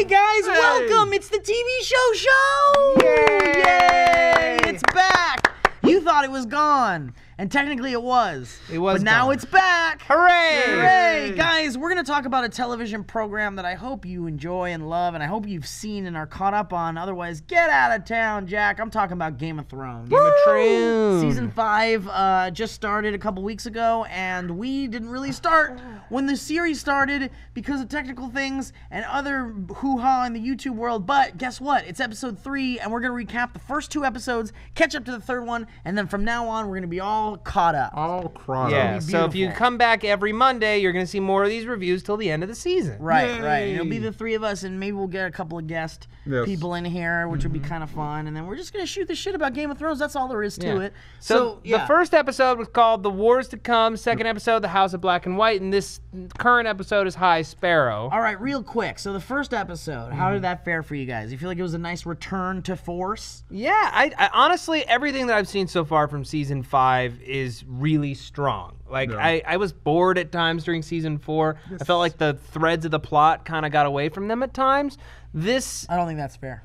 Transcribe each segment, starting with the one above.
Hey guys, welcome! It's the TV show! Yay! It's back! You thought it was gone, and technically it was. But now it's back! Hooray! Hooray! Guys, we're going to talk about a television program that I hope you enjoy and love, and I hope you've seen and are caught up on. Otherwise, get out of town, Jack. I'm talking about Game of Thrones. Game of Thrones. Season 5 just started a couple weeks ago, and we didn't really start when the series started because of technical things and other hoo-ha in the YouTube world. But guess what? It's episode 3, and we're going to recap the first 2 episodes, catch up to the third one, and then from now on, we're going to be all caught up. All caught up. Yeah, so if you come back every Monday, you're going to see more of these reviews till the end of the season. Right, right. It'll be the 3 of us, and maybe we'll get a couple of guest people in here, which would be kind of fun. And then we're just going to shoot the shit about Game of Thrones. That's all there is to it. So the first episode was called The Wars to Come. Second episode, The House of Black and White. And this current episode is High Sparrow. All right, real quick. So the first episode, how did that fare for you guys? You feel like it was a nice return to force? Yeah, I honestly, everything that I've seen so far from season 5 is really strong. Like, I was bored at times during season 4. I felt like the threads of the plot kind of got away from them at times. I don't think that's fair.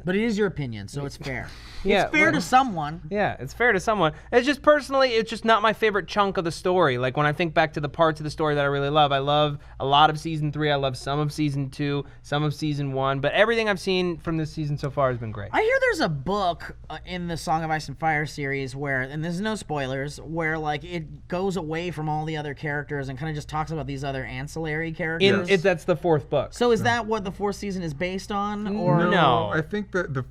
But it is your opinion, so it's fair. Yeah, it's fair to someone. Yeah, it's fair to someone. It's just personally, it's just not my favorite chunk of the story. Like when I think back to the parts of the story that I really love, I love a lot of season 3. I love some of season 2, some of season 1. But everything I've seen from this season so far has been great. I hear there's a book in the Song of Ice and Fire series where, and there's no spoilers, where like it goes away from all the other characters and kind of just talks about these other ancillary characters. That's the 4th book. So is that what the 4th season is based on? Or No. I think that the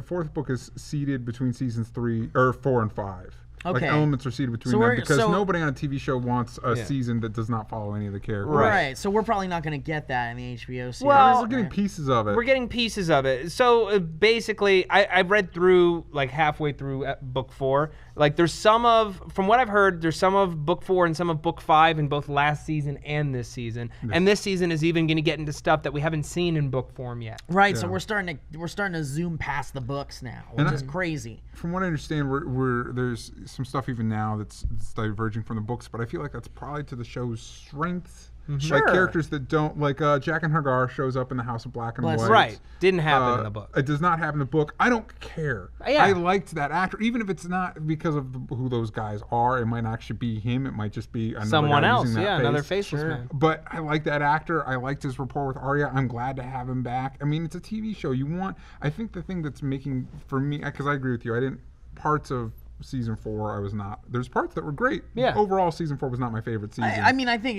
fourth book is seeded between seasons 4 and 5. Okay. Like elements are seeded between them because nobody on a TV show wants a season that does not follow any of the characters. Right. So we're probably not going to get that in the HBO series. Well, we're getting pieces of it. We're getting pieces of it. So basically, I've read through like halfway through book 4. Like there's some of, from what I've heard, there's some of book 4 and some of book 5 in both last season and this season. And this season is even going to get into stuff that we haven't seen in book form yet. Right. So we're starting to zoom past the books now, which is crazy. From what I understand, there's some stuff even now that's diverging from the books, but I feel like that's probably to the show's strengths. Sure. Like characters that don't, like Jack and Hagar shows up in the House of Black and White. Right. Didn't happen in the book. It does not happen in the book. I don't care. I liked that actor, even if it's not because of who those guys are. It might not actually be him. It might just be someone else. Using that face. Another faceless man. But I like that actor. I liked his rapport with Arya. I'm glad to have him back. I mean, it's a TV show. I think the thing that's making, for me, because I agree with you, parts of season 4 I was not. There's parts that were great. Yeah. Overall, season 4 was not my favorite season. I mean, I think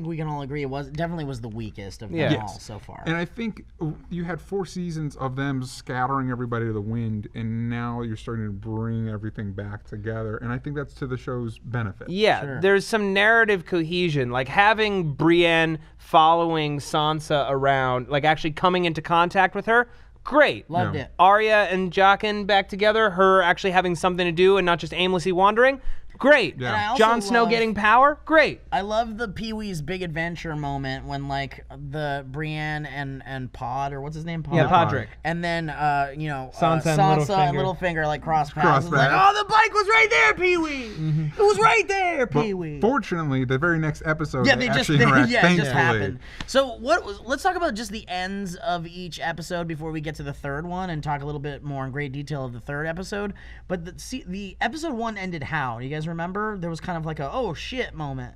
we can all agree it definitely was the weakest of them all so far. And I think you had 4 seasons of them scattering everybody to the wind, and now you're starting to bring everything back together. And I think that's to the show's benefit. Yeah, there's some narrative cohesion, like having Brienne following Sansa around, like actually coming into contact with her. Great. Loved it. Arya and Jaqen back together, her actually having something to do and not just aimlessly wandering. Great. Yeah. Jon Snow getting power. Great. I love the Pee-wee's Big Adventure moment when like the Brienne and Pod, or what's his name? Pod? Yeah, Podrick. And then Sansa and Littlefinger like cross paths. Like, oh, the bike was right there, Pee-wee. It was right there, Pee-wee. Fortunately, the very next episode it just happened. So let's talk about just the ends of each episode before we get to the third one and talk a little bit more in great detail of the third episode. But the episode 1 ended how? Do you guys remember? There was kind of like a oh shit moment.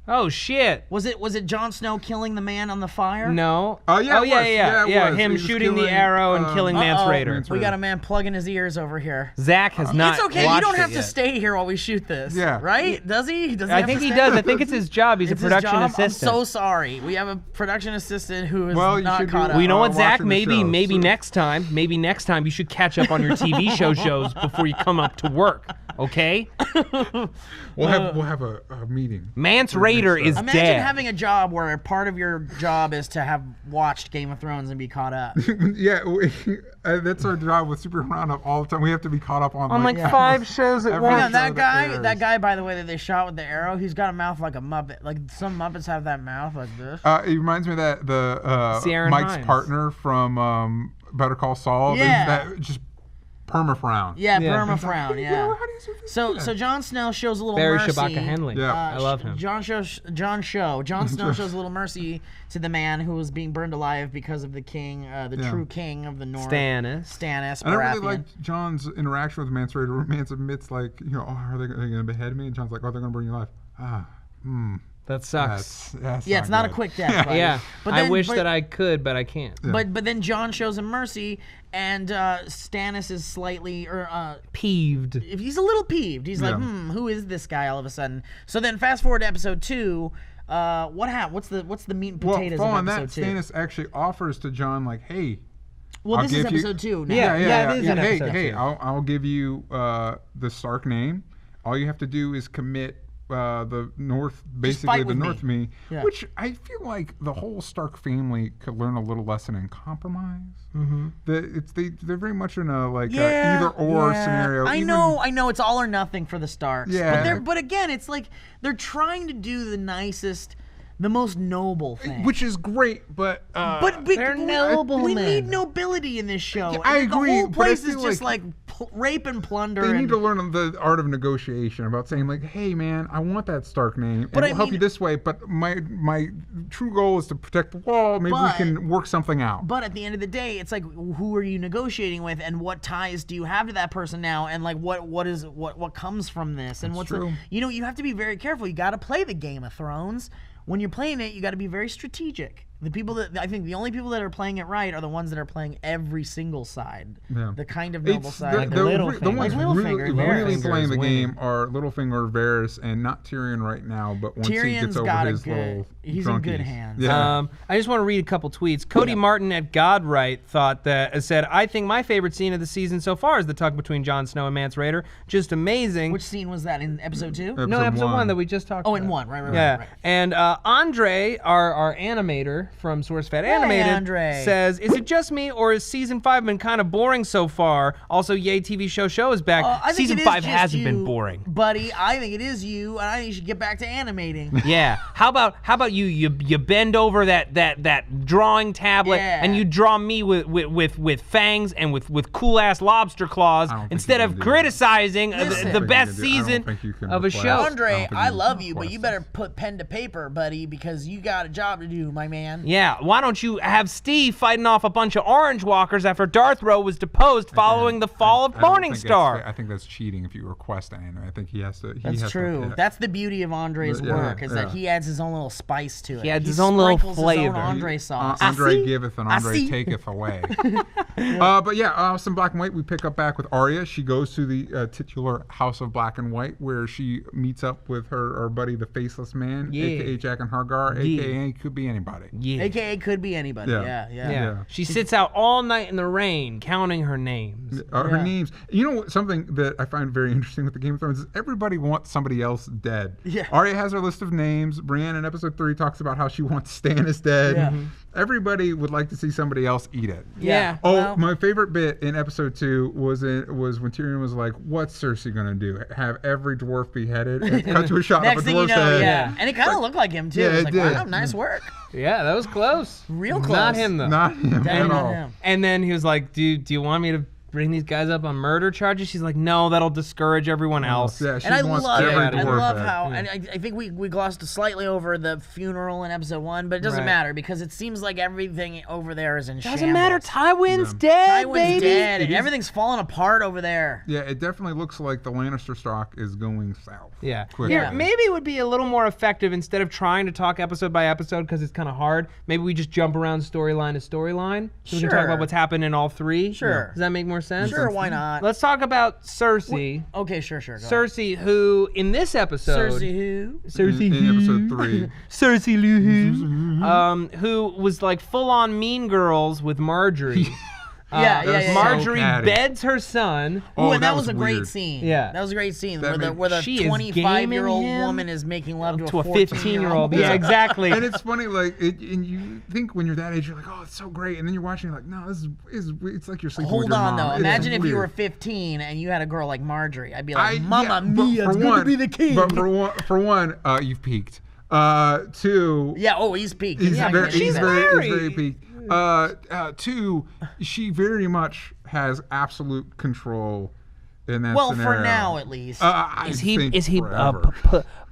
Oh shit! Was it Jon Snow killing the man on the fire? No. Yeah. Him shooting the arrow and killing Mance Rayder. We got a man plugging his ears over here. Zach has not. It's okay. You watched don't have it to yet. stay here while we shoot this. Yeah. Right? Does he? I think he does. I think it's his job. He's a production assistant. I'm so sorry. We have a production assistant who is not caught up. Well, you know what, Zach? Maybe Next time you should catch up on your TV shows before you come up to work. Okay? We'll have a meeting. Mance Rayder is Imagine dead. having a job where part of your job is to have watched Game of Thrones and be caught up. Yeah, that's our job with Super Roundup all the time. We have to be caught up on like 5 shows at once. Yeah, that guy, by the way, that they shot with the arrow, he's got a mouth like a Muppet. Like some Muppets have that mouth like this. It reminds me of the Mike's Hines. partner from Better Call Saul. Yeah. That just perma-frown. Yeah, Yeah. perma frown. Yeah. How do you say So Jon Snow shows a little Barry mercy. Shabaka Henley. Yeah. I love him. Jon Snow shows a little mercy to the man who was being burned alive because of the king, the true king of the North, Stannis. Stannis And I really Baratheon. liked John's interaction with Mance Rayder. Mance admits, like, you know, oh, are they going to behead me? And John's like, oh, they're going to burn you alive. That sucks. That's Yeah, it's not a good. quick death. buddy. Yeah, But I then- wish but- that I could, but I can't. But then Jon shows him mercy, and Stannis is slightly Peeved. if he's a little peeved. He's like, who is this guy all of a sudden? So then fast forward to episode 2. What happened? What's the meat and Well, potatoes following of that, episode 2? Stannis actually offers to Jon, like, hey, Well, I'll this is give you- episode 2 now. Yeah, it is in Hey, episode hey, 2. I'll give you the Stark name. All you have to do is commit the North, basically fight the with North me. me, Yeah. which I feel like the whole Stark family could learn a little lesson in compromise. Mm-hmm. They're very much in a either or scenario. I know, it's all or nothing for the Starks. Yeah. But again, it's like they're trying to do the nicest, the most noble thing. which is great, but they're noble we men. need nobility in this show. Yeah, I And agree, The whole but I place is feel just like- rape and plunder. they and, need to learn the art of negotiation about saying, like, hey man, I want that Stark name, But and I we'll help mean- you this way, but my true goal is to protect the wall. Maybe we But- can work something out. But at the end of the day, it's like, who are you negotiating with, and what ties do you have to that person now, and like what comes from this, and what's true. you have to be very careful. You got to play the Game of Thrones. When you're playing it, you got to be very strategic. The people that I think the only people that are playing it right are the ones that are playing every single side. Yeah. The kind of noble It's side. the, Like the, Littlefinger. the ones Like Littlefinger, really, Varys. really playing the Littlefinger is game are Littlefinger, Varys, and not Tyrion right now. But once he Tyrion's gets over got a his good- little he's in good drunkies. hands. Yeah. I just want to read a couple tweets. Cody Martin at Godright said, I think my favorite scene of the season so far is the talk between Jon Snow and Mance Rayder. Just amazing. Which scene was that in episode 2? no, episode 1 that we just talked about. Oh, in 1, right. Yeah, right. and Andre, our animator from SourceFed Animated, Andre. says, "Is it just me, or has season 5 been kind of boring so far? Also, yay, TV show is back. I think Season it is 5 just hasn't you, been boring." buddy. I think it is you, and I think you should get back to animating. Yeah. How about you bend over that drawing tablet Yeah. and you draw me with fangs and with cool ass lobster claws I don't think instead you of can do that. criticizing Listen. the I best think you can do- I don't season think you can of a request- show. I don't Andre, think I you love can you, but you request better put pen to paper, buddy, because you got a job to do, my man. Yeah, why don't you have Steve fighting off a bunch of Orange Walkers after Darth Rowe was deposed following the fall of I don't think Morningstar? I think that's cheating if you request an anime. I think he has to. That's true. That's the beauty of Andre's Yeah, work, is that yeah. he adds his own little spice to it. He adds his own little sprinkles flavor. His own Andre sauce. Andre see. giveth and I Andre see. taketh away. But yeah, some Black and White. We pick up back with Arya. She goes to the titular House of Black and White, where she meets up with her buddy, the Faceless Man, Yeah. aka Jack and Hargar, Yeah. aka could be anybody. Yeah. AKA could be anybody. Yeah. Yeah. Yeah. She sits out all night in the rain counting her names. Her Yeah. names. You know what, something that I find very interesting with the Game of Thrones is everybody wants somebody else dead. Yeah. Arya has her list of names. Brienne in episode 3 talks about how she wants Stannis dead. Yeah. Everybody would like to see somebody else eat it. Yeah. Oh, Well- my favorite bit in episode 2 was when Tyrion was like, "What's Cersei gonna do? Have every dwarf beheaded?" And cut to a shot Next of a thing you dwarf's know, head. yeah. And it kind of looked like him, too. Yeah, It's it like, did. wow, nice work. Yeah, that was close. Real Not close. him, though. Not him Definitely at not all. him. And then he was like, do you want me to bring these guys up on murder charges? She's like, no, that'll discourage everyone else. Yeah, she And I wants love, every it. I dwarf love head. how, and I think we glossed slightly over the funeral in episode 1, but it doesn't Right. matter because it seems like everything over there is in shambles. Doesn't matter. Tywin's dead, Tywin's baby. dead, and everything's falling apart over there. Yeah, it definitely looks like the Lannister stock is going south. Yeah. Quickly. Here, maybe it would be a little more effective instead of trying to talk episode by episode because it's kind of hard. Maybe we just jump around storyline to storyline so we can talk Sure. about what's happened in all 3. Sure. Does that make more sense? Sure, why not? Let's talk about Cersei. Okay, sure. Go ahead. Cersei, who in this episode, Cersei who? Cersei In episode 3. Cersei who was like full on Mean Girls with Marjorie. Yeah. Marjorie catty. beds her son. Ooh, Oh, and that was a weird. great scene. Yeah. That was a great scene That where the She is 25-year-old gaming him woman is making love to to a 15-year-old. Yeah, exactly. And it's funny, like, and you think when you're that age, you're like, oh, it's so great. And then you're watching, you're like, no, this is it's like you're sleeping with Hold your on, mom. though. It's Imagine if you weird. were 15 and you had a girl like Marjorie. I'd be like, Mamma yeah, mia, but it's for going one- to be the king. But for one, you've peaked. 2, yeah, he's peaked. he's Yeah, very, she's he's very married. peaked. Two, she very much has absolute control in that Well, scenario. for now at least. Is he forever.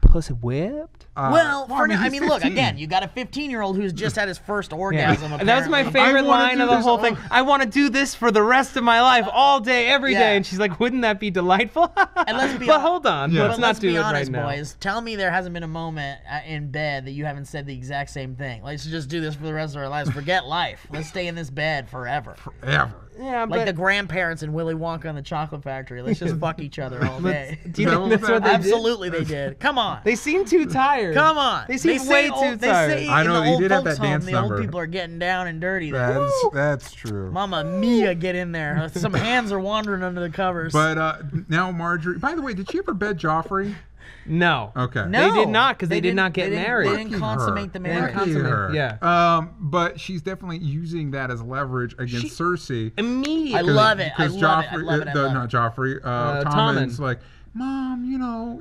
pussy whipped? Well, for now, I he's mean, look, 15. again, you got a 15-year-old who's just had his first orgasm. And that was my apparently. favorite I wanna line do of the this whole all- thing. I want to do this for the rest of my life, all day, every day. Yeah. And she's like, wouldn't that be delightful? And let's be but hon- hold on, Yeah. let's But not let's do be it honest, right now. boys. Tell me there hasn't been a moment in bed that you haven't said the exact same thing. Let's just do this for the rest of our lives. Forget life. Let's stay in this bed forever. Ever. Yeah, Like but the grandparents in Willy Wonka and the Chocolate Factory. Let's just fuck each other all day. do you Is that think what that's that- what they did? Absolutely, they did. Come on. They seem too tired. Come on. They seem say way old- too They tired. say I in know, the he old did have folks that home, dance the old number. people are getting down and dirty there. That's true. Mama Mia, get in there. Some hands are wandering under the covers. But now Marjorie. By the way, did she ever bed Joffrey? No. Okay. No. They did not, because they did didn't- not get they didn't- married. They didn't Lucky consummate her. the They didn't marriage. Lucky consummate, her. yeah. But she's definitely using that as leverage against Cersei. Immediately. I love it. I Because love it. I Joffrey, love it. I love not it. Joffrey, Tommen. Tommen's like, Mom,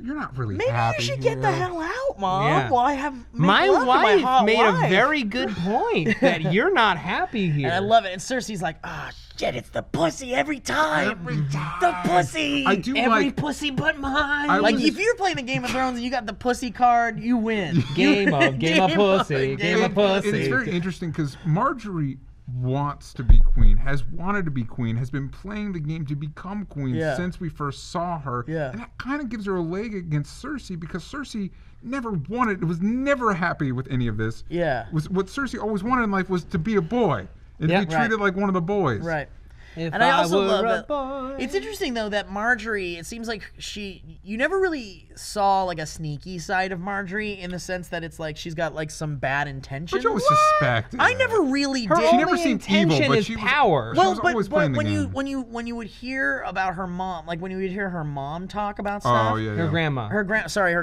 you're not really Maybe happy you should get the here." hell out, Mom. Yeah. Well, I have My love to wife hot made wife. a very good point that you're not happy here. And I love it. And Cersei's like, ah, shit, it's the pussy every time. The pussy. I do Every like. pussy but mine. I Like, was- if you're playing the Game of Thrones and you got the pussy card, you win. Game of pussy. Game of pussy. It's very interesting because Marjorie wants to be queen, has wanted to be queen, has been playing the game to become queen Yeah. since we first saw her. Yeah. And that kind of gives her a leg against Cersei because Cersei never was never happy with any of this. Yeah. Was what Cersei always wanted in life was to be a boy and Yeah. to be treated like one of the boys. Right. If And I also were love a that. boy. It's interesting though that Marjorie. It seems like you never really saw like a sneaky side of Marjorie in the sense that it's like she's got like some bad intention. But you always suspected. I never really Her did. She only never seemed evil, intention but is she was- power. She Well, was but, always playing the when you game. when you would hear about her mom, like when you would hear her mom talk about Oh stuff, yeah, Her yeah. grandma. her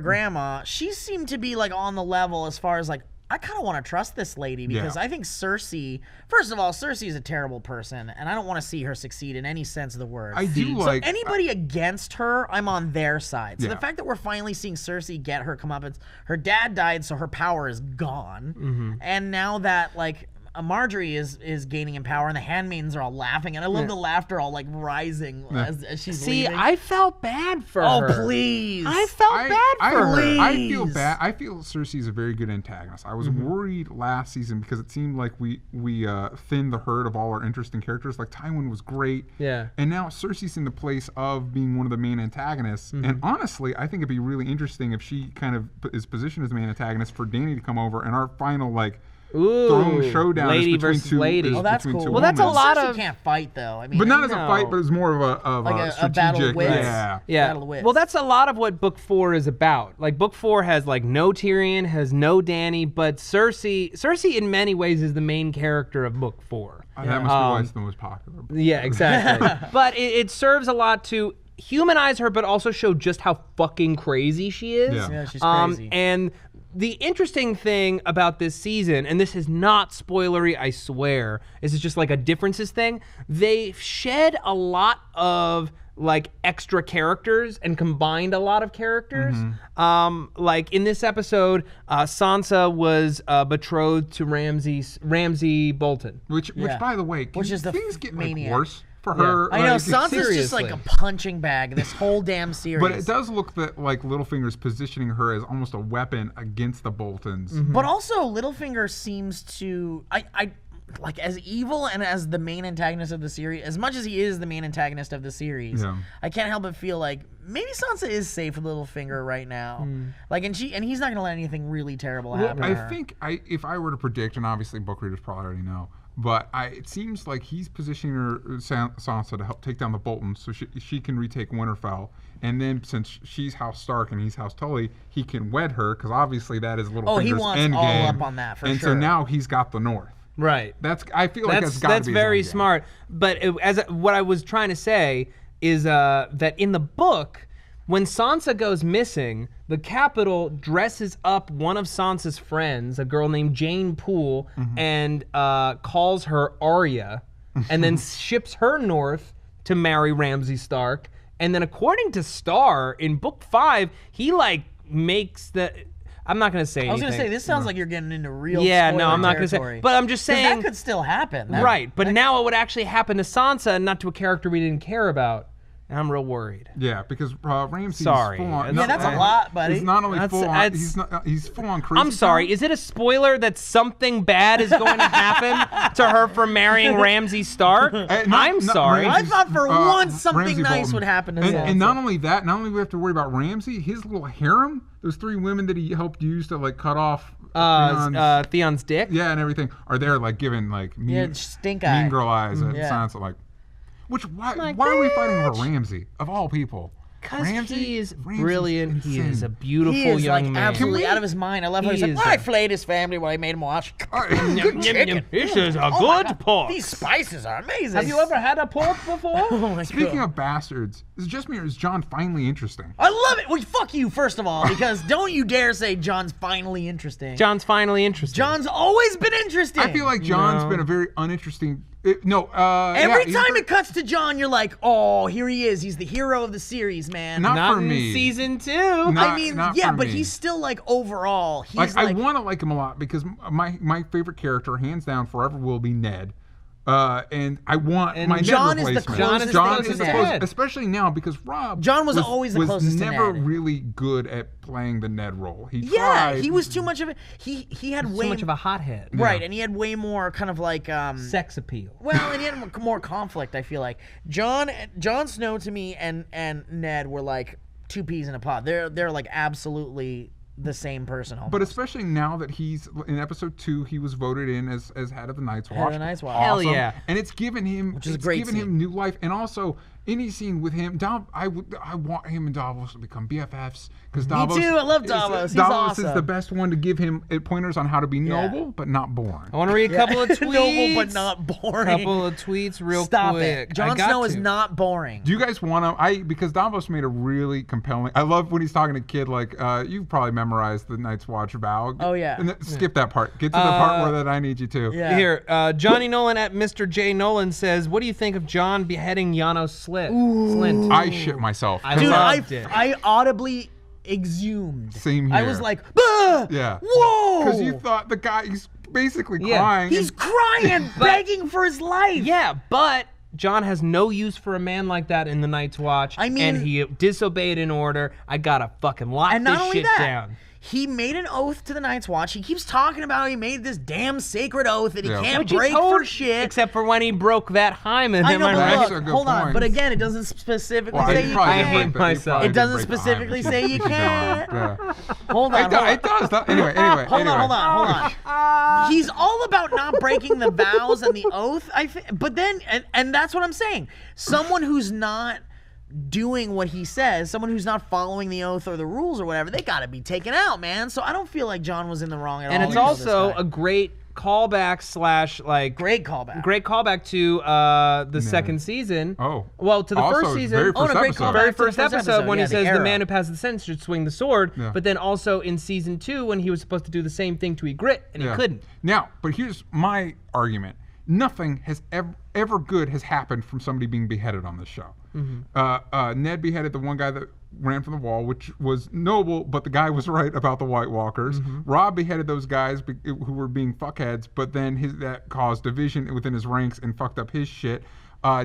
grandma, she seemed to be like on the level as far as like I kind of want to trust this lady because Yeah. I think Cersei, first of all, Cersei is a terrible person and I don't want to see her succeed in any sense of the word. I do So like anybody against her, I'm on their side. So Yeah. the fact that we're finally seeing Cersei get her comeuppance, her dad died, so her power is gone, and now that like Marjorie is gaining in power, and the handmaidens are all laughing, and I love the laughter all like rising as she's See, leaving. I felt bad for her. Oh please! I felt bad for her. I feel Please. bad. I feel Cersei's a very good antagonist. I was worried last season because it seemed like we thinned the herd of all our interesting characters. Like Tywin was great, Yeah. and now Cersei's in the place of being one of the main antagonists. And honestly, I think it'd be really interesting if she kind of is positioned as the main antagonist for Dany to come over, and our final like throne Ooh, showdown lady is between versus two. lady. is Oh, that's between cool. two Well, that's a women. lot Cersei of- can't fight though. I mean, But not as a No. fight, but it's more of Like a a strategic. battle of wits. Yeah. Yeah. Battle of wits. Well, that's a lot of what Book 4 is about. Like Book 4 has like no Tyrion, has no Dany, but Cersei in many ways is the main character of Book 4. That must be why it's the most popular. Yeah, exactly. But it serves a lot to humanize her, but also show just how fucking crazy she is. Yeah. Yeah, she's crazy. And the interesting thing about this season, and this is not spoilery, I swear, this is just like a differences thing. They shed a lot of like extra characters and combined a lot of characters. Like in this episode, Sansa was betrothed to Ramsay Bolton. Which by the way, Which is the things get like, maniac. worse for her. I know like, Sansa's just seriously. like a punching bag this whole damn series. But it does look that like Littlefinger's positioning her as almost a weapon against the Boltons. But also, Littlefinger seems to I like as evil and as the main antagonist of the series. As much as he is the main antagonist of the series, Yeah. I can't help but feel like maybe Sansa is safe with Littlefinger right now. Like, and he's not gonna let anything really terrible happen. to I her. think if I were to predict, and obviously book readers probably already know, but it seems like he's positioning Sansa to help take down the Boltons, so she can retake Winterfell. And then since she's House Stark and he's House Tully, he can wed her because obviously that is Littlefinger's he wants end all game. up on that, for and sure. so now he's got the North. Right. I feel like that's got to be his very end game. smart. But what I was trying to say is that in the book, when Sansa goes missing, the Capitol dresses up one of Sansa's friends, a girl named Jane Poole, and calls her Arya, and then ships her north to marry Ramsay Stark. And then according to Starr, in Book 5, he like makes the... I'm not gonna say anything. I was gonna say this sounds like you're getting into real. Yeah, no, spoiler I'm not gonna territory. say. But I'm just 'Cause saying that could still happen. right. But now it would actually happen to Sansa and not to a character we didn't care about. And I'm real worried. Yeah, because Ramsay's Sorry. full on. Yeah, that's a lot, buddy. He's not only full on. It's- He's full on crazy. I'm sorry. town. Is it a spoiler that something bad is going to happen to her for marrying Ramsay Stark? I'm sorry. I thought for once something Ramsay nice Bolton. would happen to and, Sansa. and not only that, not only do we have to worry about Ramsay, his little harem, those 3 women that he helped use to like cut off Theon's dick. yeah, and everything, are there like giving like mean, stink eye. mean girl eyes at Yeah. Sansa, like. Why are we fighting over Ramsay of all people? Because Ramsay? he is Ramsay's brilliant. He is insane. a beautiful He is young like man. absolutely Can we- out of his mind. I love how he's He like, is well, I a- flayed his family while I made him watch. Good chicken. This is a Oh my good God, pork. These spices are amazing. Have you ever had a pork before? Oh my Speaking God. of bastards, is it just me or is John finally interesting? I love it. Well, fuck you, first of all, because don't you dare say John's finally interesting. John's finally interested. John's always been interesting. I feel like John's No. been a very uninteresting. Every yeah, time it cuts to John, you're like, oh, here he is. He's the hero of the series, man. Not Not for in me. season 2. Not- I mean, yeah, for but me. he's still like overall. He's like, like, I want to like him a lot because my favorite character, hands down, forever will be Ned. And I want my John Ned is the replacement. closest John thing to is the Ned. closest, especially now because Rob. John was always the closest to never Ned. really good at playing the Ned role. He yeah, tried. he was too much of a. He had So way much of a hothead. right, and he had way more kind of like Sex appeal. Well, and he had more conflict. I feel like Jon Snow to me and Ned were like 2 peas in a pod. They're like absolutely the same person. Almost. But especially now that he's in episode 2, he was voted in as head of the Night's Watch. Head of the Night's Watch. Hell Awesome. yeah. And it's given him, is a great scene. him new life, and also any scene with him, I want him and Davos to become BFFs because Davos. too, I love Davos. He's Davos is awesome. the best one to give him pointers on how to be noble but not boring. I want to read a couple of tweets. Noble but not boring. Couple of tweets real Stop quick. it. Jon Snow is not boring. Do you guys want to? Because Davos made a really compelling. I love when he's talking to Kid like, you've probably memorized the Night's Watch vow. Oh, yeah. And skip that part. Get to the part where that I need you to. Yeah. Here, Johnny Nolan at Mr. J Nolan says, "What do you think of John beheading Yano Slint?" I shit myself. I 'Cause Dude, loved it. I audibly exhumed. Same I here. was like, bah! Yeah. Whoa! Because you thought the guy, he's basically Yeah. crying. He's crying, begging for his life. Yeah, but John has no use for a man like that in the Night's Watch. I mean- and he disobeyed an order. I gotta fucking lock And not this only shit that, down. he made an oath to the Night's Watch. He keeps talking about how he made this damn sacred oath that he Yeah. can't Which he break told- for shit. Except for when he broke that hymen. I am know, I but right? That's a look, good hold on. point. But again, it doesn't specifically Well, say he you probably I did hate can't. break the- he myself. probably It doesn't did break the specifically hymen. say you Keep going. can't. Yeah. Hold on, hold on. It does. Anyway. Hold anyway. on. He's all about not breaking the vows and the oath. But then, and that's what I'm saying. Someone who's not doing what he says, someone who's not following the oath or the rules or whatever, they got to be taken out, man. So I don't feel like John was in the wrong at all. And it's to kill this also guy. a great callback slash like great callback. great callback to the second season. Oh. Well, to the Also, first it's season. very Oh, and a great episode. callback. Very to the first episode when yeah, he says the arrow. man who passes the sentence should swing the sword. Yeah. But then also in season 2 when he was supposed to do the same thing to Ygritte and he couldn't. Now, but here's my argument. Nothing has ever good has happened from somebody being beheaded on this show. Ned beheaded the one guy that ran from the wall, which was noble, but the guy was right about the White Walkers. Rob beheaded those guys who were being fuckheads, but then that caused division within his ranks and fucked up his shit.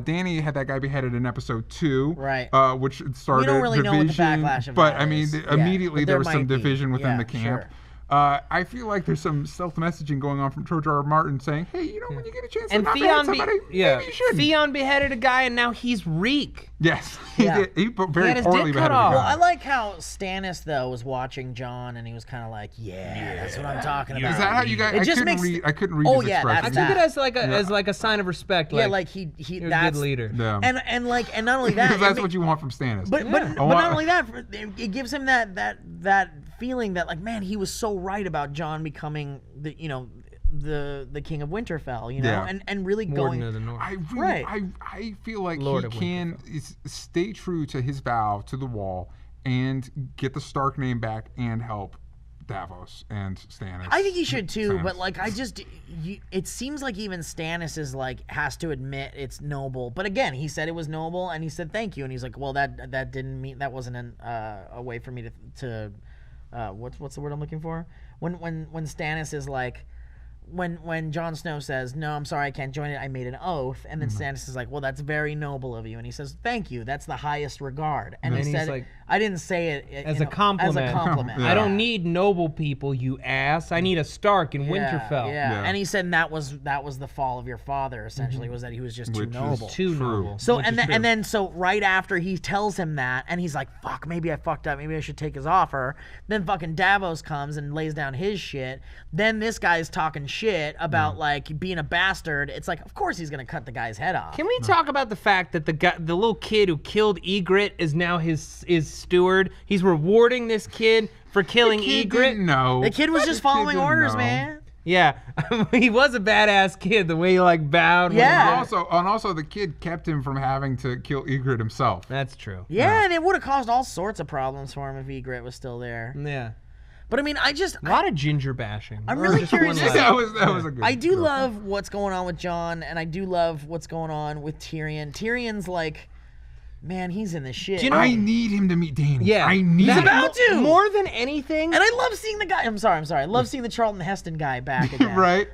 Danny had that guy beheaded in episode 2, Right. Which started We don't really know division. what the backlash of but that I mean, is. Yeah, immediately but there there was some might be. division within Yeah, the camp. sure. I feel like there's some self-messaging going on from George R. R. Martin saying, "Hey, you know, when you get a chance to And not behead Theon, somebody, yeah, maybe you should." Theon beheaded a guy and now he's Reek. Yes, he Yeah. did. He very had his poorly dick cut beheaded a off. guy. Well, I like how Stannis though was watching John and he was kind of like, "Yeah, that's what I'm talking about." Is that how you guys? It I just couldn't makes- read. I couldn't read Oh, his yeah, expression. that's I took that. it as like a sign of respect. Yeah, Like, like he you're a that's good leader. Yeah. and not only that, because that's it what you want from Stannis. But Yeah. not only that, it gives him that feeling that like, man, he was so right about John becoming the king of Winterfell, you know, Yeah. and really Warden going. of the North. I really, Right. I feel like Lord he of can stay true to his vow to the wall and get the Stark name back and help Davos and Stannis. I think he should too, Stannis. but like it seems like even Stannis is like has to admit it's noble. But again, he said it was noble, and he said thank you, and he's like, well, that didn't mean that wasn't a way for me to what's the word I'm looking for? When Stannis is like, when Jon Snow says, "No, I'm sorry, I can't join it. I made an oath," and then Stannis is like, "Well, that's very noble of you," and he says, "Thank you. That's the highest regard." And he he's said, like, "I didn't say it as a compliment. As a compliment. Yeah. I don't need noble people, you ass. I need a Stark in Winterfell. Yeah. And he said that was the fall of your father. Essentially, was that he was just too noble. Too noble. So which and is then, true. so right after he tells him that, and he's like, "Fuck, maybe I fucked up. Maybe I should take his offer." Then fucking Davos comes and lays down his shit. Then this guy's talking shit about like being a bastard. It's like, of course he's gonna cut the guy's head off. Can we talk about the fact that the little kid who killed Ygritte is now his steward? He's rewarding this kid for killing Ygritte. No, The kid was just following orders, man. Yeah, he was a badass kid. The way he like bowed. when he Yeah. did it. Also, the kid kept him from having to kill Ygritte himself. That's true. Yeah, and it would have caused all sorts of problems for him if Ygritte was still there. Yeah. But I mean, A lot of ginger bashing. I'm Or really just curious one to line. that was a good. I do joke. love what's going on with Jon, and I do love what's going on with Tyrion. Tyrion's like, man, he's in the shit. Do you know- I need him to meet Dany. Yeah, I need He's him. about to. More than anything. And I love seeing the guy. I'm sorry. I love seeing the Charlton Heston guy back again. Right.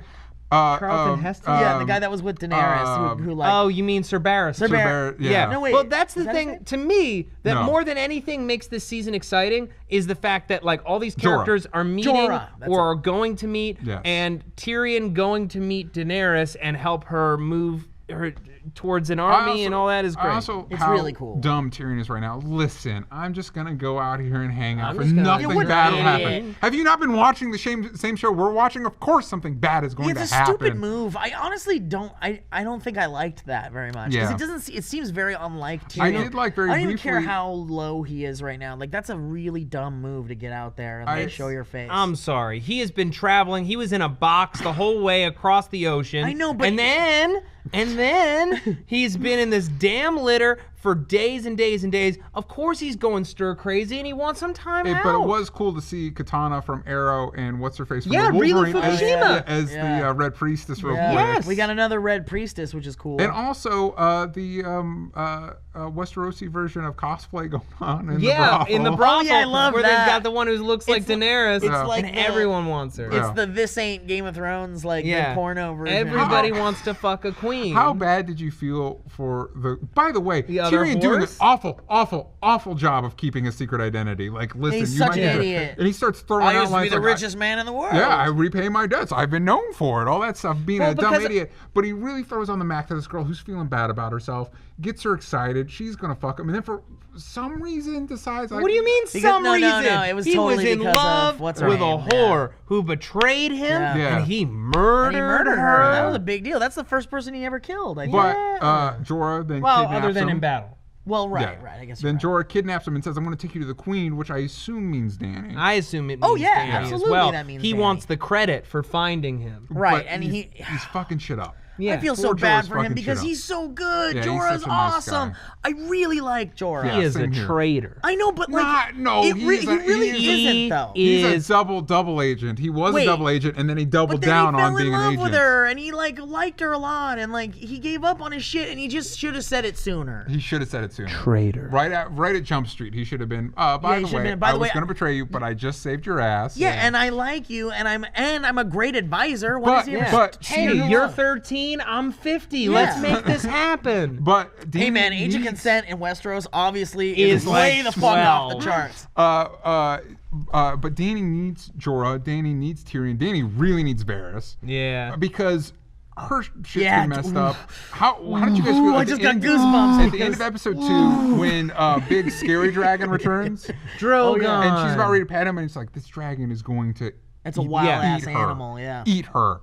Carlton Heston? Yeah, the guy that was with Daenerys, who like. Oh, you mean Sir Barris? Sir Bar- yeah. No, wait. Well, that's the is that his thing name? to me that No. more than anything makes this season exciting is the fact that like all these Jorah. characters are meeting Jorah, that's or are going to meet, Yes. and Tyrion going to meet Daenerys and help her move her towards an army and all that is great. It's how really cool. dumb Tyrion is right now. Listen, I'm just gonna go out here and hang out I'm for just gonna- nothing Yeah, what bad will an happen. idiot. Have you not been watching the same show we're watching? Of course, something bad is going It's to a happen. stupid move. I honestly don't. I don't think I liked that very much. 'Cause Yeah. it doesn't. It seems very unlike Tyrion. I did like very I don't even care briefly- how low he is right now. Like that's a really dumb move to get out there and like, show your face. I'm sorry. He has been traveling. He was in a box the whole way across the ocean. I know, but- and then he's been in this damn litter for days and days and days. Of course he's going stir crazy and he wants some time out. But it was cool to see Katana from Arrow and what's her face from Yeah, the Rila Wolverine Fukushima. as Yeah. the Red Priestess real Yeah. quick. Yes. We got another Red Priestess, which is cool. And also the Westerosi version of cosplay going on in the Yeah, brothel. in the brothel. Oh, yeah, I love where that. they've got the one who looks like It's- Daenerys, it's like and the- everyone wants her. it's Yeah. the This Ain't Game of Thrones like the porno version. Everybody wants to fuck a queen. How bad did you feel for the? By the way, The other Tyrion doing an horse? awful job of keeping his secret identity. Like, listen, He's you such might an need to- idiot. and he starts throwing I out used to be lines the like, richest man in the world. Yeah, I repay my debts. I've been known for it. All that stuff, being Well, a dumb because- idiot. But he really throws on the Mac to this girl who's feeling bad about herself, gets her excited. She's gonna fuck him, and then for some reason decides like, What do you mean some no, reason? it was he totally was in because of love what's her with a name, whore who betrayed him, Yeah. Yeah. and he murdered, And he murdered her. That Yeah. was a big deal. That's the first person he ever killed. I think. But Jorah then Well, kidnaps other than him. in battle. Well, right. I guess. Then you're right. Jorah kidnaps him and says, "I'm going to take you to the Queen," which I assume means Dany. I assume it means Oh, yeah, Dany as absolutely well. that means he Dany. wants the credit for finding him. Right, But and he's fucking shit up. Yeah. I feel so Poor bad Jorah's for him fucking because shit up. he's so good. Yeah, he's Jorah's such a nice awesome. guy. I really like Jorah. Yeah. He is a same here. traitor. I know, but like, No, he he's a- really he isn't though. He's is- a double agent. He was Wait. a double agent, and then he doubled But then down he fell on being in an love agent. with her, and he like liked her a lot, and like he gave up on his shit, and he just should have said it sooner. He should have said it sooner. Traitor. Right at Jump Street, he should have been. By he the should have way, been, by I the was way, going to betray you, but I just saved your ass. Yeah, and I like you, and I'm a great advisor. When But- has he ever but- cheated Hey, on you're love? 13, I'm 50. Yeah. Let's make this happen. But Hey Dany man, age of needs- consent in Westeros obviously Is is way like the fuck off the 12. charts. But Dany needs Jorah. Dany needs Tyrion. Dany really needs Varys Yeah. because her shit's Yeah, been messed up. How did you guys feel? Ooh, I at the just got end- goosebumps At the end of episode 2, when big scary dragon returns, Drogon. and she's about ready to pet him, and it's like, this dragon is going to It's a eat- wild ass eat her. animal, yeah. Eat her.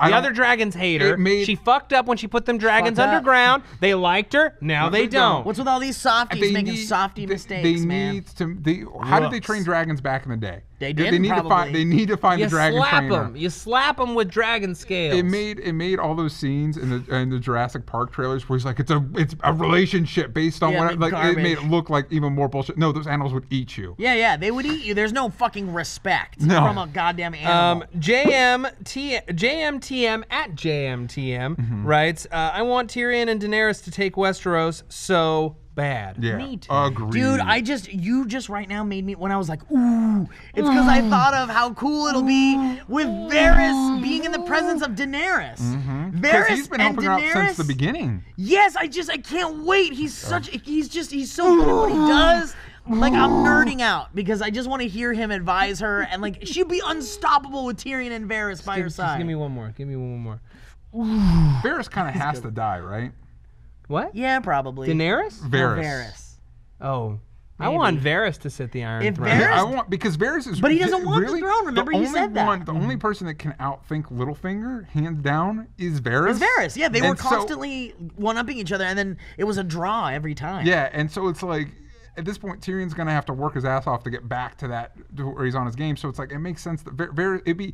The other dragons hate her. It made- She fucked up when she put them dragons Fucked up. underground. They liked her. Now they don't. What's with all these softies making softy mistakes, man? How did they Rooks. train dragons back in the day? They They didn't need to probably. find. They need to find You the dragon slap trainer. them. You slap them with dragon scales. It made all those scenes in the Jurassic Park trailers where he's like, it's a relationship based on Yeah, what like it made it garbage. look like even more bullshit. No, those animals would eat you. Yeah, they would eat you. There's no fucking respect No. from a goddamn animal. JMTN JMTM at JMTM writes, I want Tyrion and Daenerys to take Westeros so bad. Yeah. Me too. Agreed. Dude, you just right now made me, when I was like, ooh, it's because I thought of how cool it'll be with Varys being in the presence of Daenerys. Because Varys he's been and helping her out Daenerys, since the beginning. Yes, I can't wait. He's so good at what he does. Like, I'm nerding out because I just want to hear him advise her, and like, she'd be unstoppable with Tyrion and Varys by her side. Just give me one more. Give me one more. Varys kind of has to die, right? What? Yeah, probably. Daenerys? Varys. Oh. I Maybe. want Varys to sit the Iron If Throne. Varys- I want, because Varys is. But he doesn't want the really, throne, remember? the You only said that. The only person that can outthink Littlefinger, hands down, is Varys. It's Varys. Yeah, they were And so- constantly one-upping each other, and then it was a draw every time. Yeah, and so it's like, at this point, Tyrion's gonna have to work his ass off to get back to that, to where he's on his game. So it's like, it makes sense that Varys,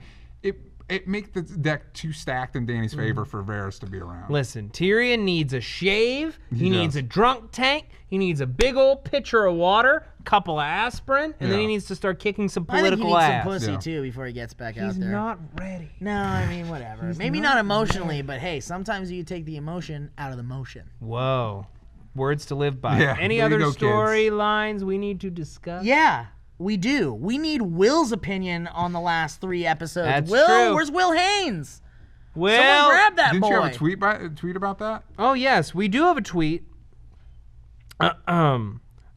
it make the deck too stacked in Dany's favor for Varys to be around. Listen, Tyrion needs a shave. He He needs does. a drunk tank. He needs a big old pitcher of water, couple of aspirin, and then he Yeah. needs to start kicking some I think he political needs ass. some pussy, Yeah. too, before he gets back out He's there. not ready. No, I mean, whatever. Maybe not emotionally, but hey, sometimes you take the emotion out of the motion. Whoa. Words to live by. Yeah, Any there you other go, kids. storylines we need to discuss? Yeah, we do. We need Will's opinion on the last 3 episodes. That's Will, true. where's Will Haynes? Someone Well, grab that Didn't boy. you have a tweet about that? oh yes, we do have a tweet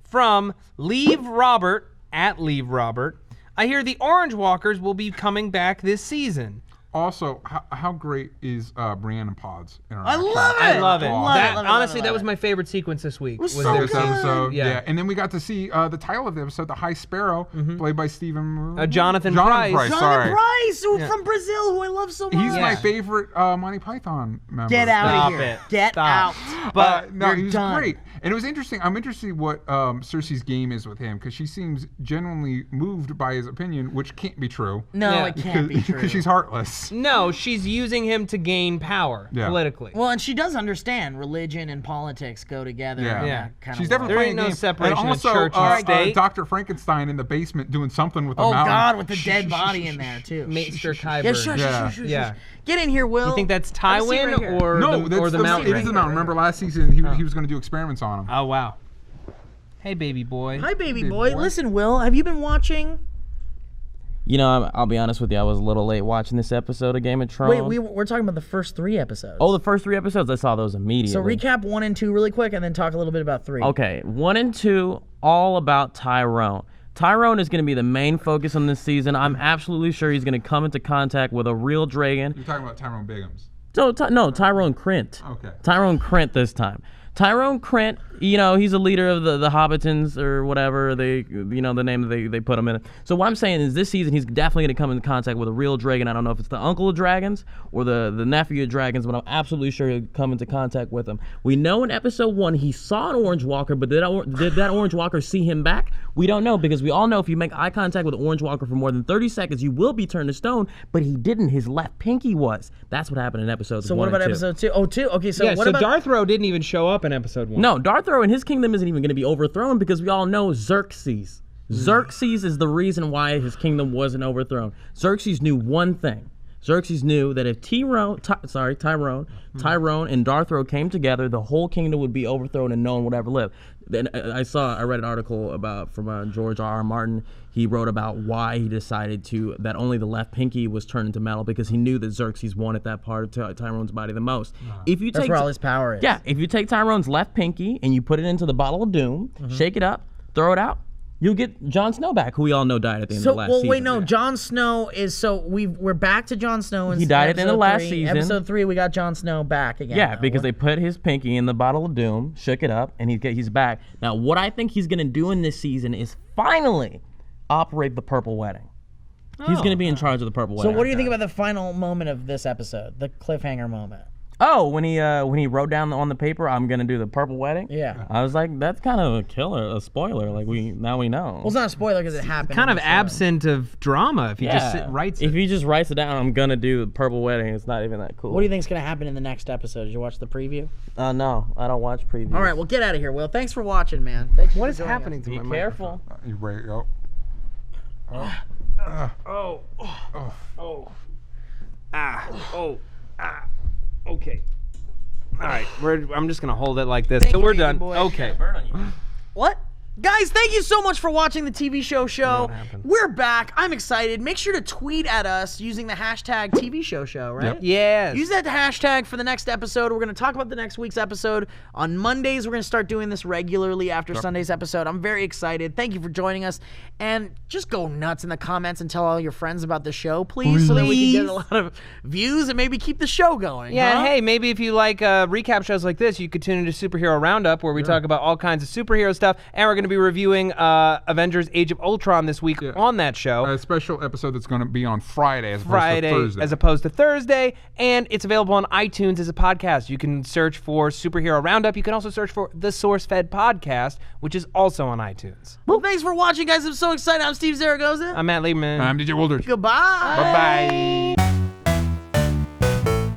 from Leave Robert at Leave Robert. I hear the Orange Walkers will be coming back this season. Also, how great is Brienne and Pods? I love it. I love it. Love That- it, love it, honestly, love that was it. my favorite sequence this week. Was was so their This good. episode, Yeah. yeah. And then we got to see the title of the episode, The High Sparrow, played by Stephen... Jonathan Pryce. Pryce, Jonathan sorry. Price, who from Brazil, who I love so much. He's my Yeah. favorite Monty Python member. Get out Stop of here. it. Get Stop. out. But no, you're he was done. great. And it was interesting. I'm interested what Cersei's game is with him, because she seems genuinely moved by his opinion, which can't be true. No, Yeah. it can't be true. Because she's heartless. No, she's using him to gain power Yeah. politically. Well, and she does understand religion and politics go together. Yeah. in Yeah. that kind She's of definitely There playing ain't no a game. separation of and also, church and state. Dr. Frankenstein in the basement doing something with a Oh, mountain. God, with the dead body in there, too. Maester Kyber. Yeah, shush, Yeah. shush, shush, Yeah. shush. Get in here, Will. You think that's Have a seat Tywin right here. or No, the, or that's the mountain? It is the mountain. Remember last season he was going to do experiments on him. Oh wow. Hey baby boy. Hi, baby boy. Listen, Will, have you been watching? You know, I'll be honest with you. I was a little late watching this episode of Game of Thrones. Wait, we're talking about the first 3 episodes. Oh, the first 3 episodes, I saw those So immediately. recap 1 and 2 really quick, and then talk a little bit about 3. Okay, 1 and 2, all about Tyrone. Tyrone is going to be the main focus on this season. I'm absolutely sure he's going to come into contact with a real dragon. You're talking about Tyrone Biggums. So, no, Tyrone Krent. Okay. Tyrone Krent this time. Tyrone Krent, you know, he's a leader of the Hobbitans or whatever the name that they put him in. So what I'm saying is this season he's definitely going to come into contact with a real dragon. I don't know if it's the uncle of dragons or the nephew of dragons, but I'm absolutely sure he'll come into contact with him. We know in episode 1 he saw an Orange Walker, but did that Orange Walker see him back? We don't know, because we all know if you make eye contact with an Orange Walker for more than 30 seconds, you will be turned to stone, but he didn't. His left pinky was. That's what happened in episodes So 1 what and about 2. episode 2? Oh, 2? Okay, so Yeah, what so about... Darthro didn't even show up in episode 1. No, Darthro and his kingdom isn't even going to be overthrown, because we all know Xerxes. Xerxes is the reason why his kingdom wasn't overthrown. Xerxes knew one thing. Xerxes knew that if Tyrone and Darthro came together, the whole kingdom would be overthrown and no one would ever live. Then I read an article from George R.R. Martin. He wrote about why he decided that only the left pinky was turned into metal, because he knew that Xerxes wanted that part of Tyrone's body the most. If you That's take where all his power is. yeah, if you take Tyrone's left pinky and you put it into the bottle of doom, shake it up, throw it out, you'll get Jon Snow back, who we all know died at the end So, of the last well, season. wait, no. Jon Snow is we're back to Jon Snow. He died at the end of last 3. season. Episode 3, we got Jon Snow back again. Yeah, though. because they put his pinky in the bottle of doom, shook it up, and he's back. Now, what I think he's going to do in this season is finally operate the Purple Wedding. He's going to be in charge of the Purple So Wedding. what do you think about the final moment of this episode, the cliffhanger moment? Oh, when he wrote down on the paper, I'm going to do the Purple Wedding? Yeah. I was like, that's kind of a spoiler. Like, now we know. Well, it's not a spoiler because it happened. Kind in of the show. absent of drama if he just writes it. If he just writes it down, I'm going to do the Purple Wedding. It's not even that cool. What do you think's going to happen in the next episode? Did you watch the preview? No, I don't watch previews. All right, well, get out of here, Will. Thanks for watching, man. Thanks for What is joining happening us. to Be my careful. You ready to go? Oh. All right, I'm just gonna hold it like this. Thank So you, we're Baby done. Boy. Okay. What? Guys, thank you so much for watching the TV show. What happened? We're back. I'm excited. Make sure to tweet at us using the hashtag TV show, right? Yep. Yes. Use that hashtag for the next episode. We're going to talk about the next week's episode. On Mondays, we're going to start doing this regularly after Sunday's episode. I'm very excited. Thank you for joining us. And just go nuts in the comments and tell all your friends about the show, please, so that we can get a lot of views and maybe keep the show going. Yeah, huh? and hey, maybe if you like recap shows like this, you could tune into Superhero Roundup, where we talk about all kinds of superhero stuff, and we're going to be reviewing Avengers Age of Ultron this week on that show. A special episode that's going to be on Friday as opposed to Thursday. And it's available on iTunes as a podcast. You can search for Superhero Roundup. You can also search for the SourceFed Podcast, which is also on iTunes. Well, thanks for watching, guys. I'm so excited. I'm Steve Zaragoza. I'm Matt Lieberman. I'm DJ Wilders. Goodbye. Bye-bye.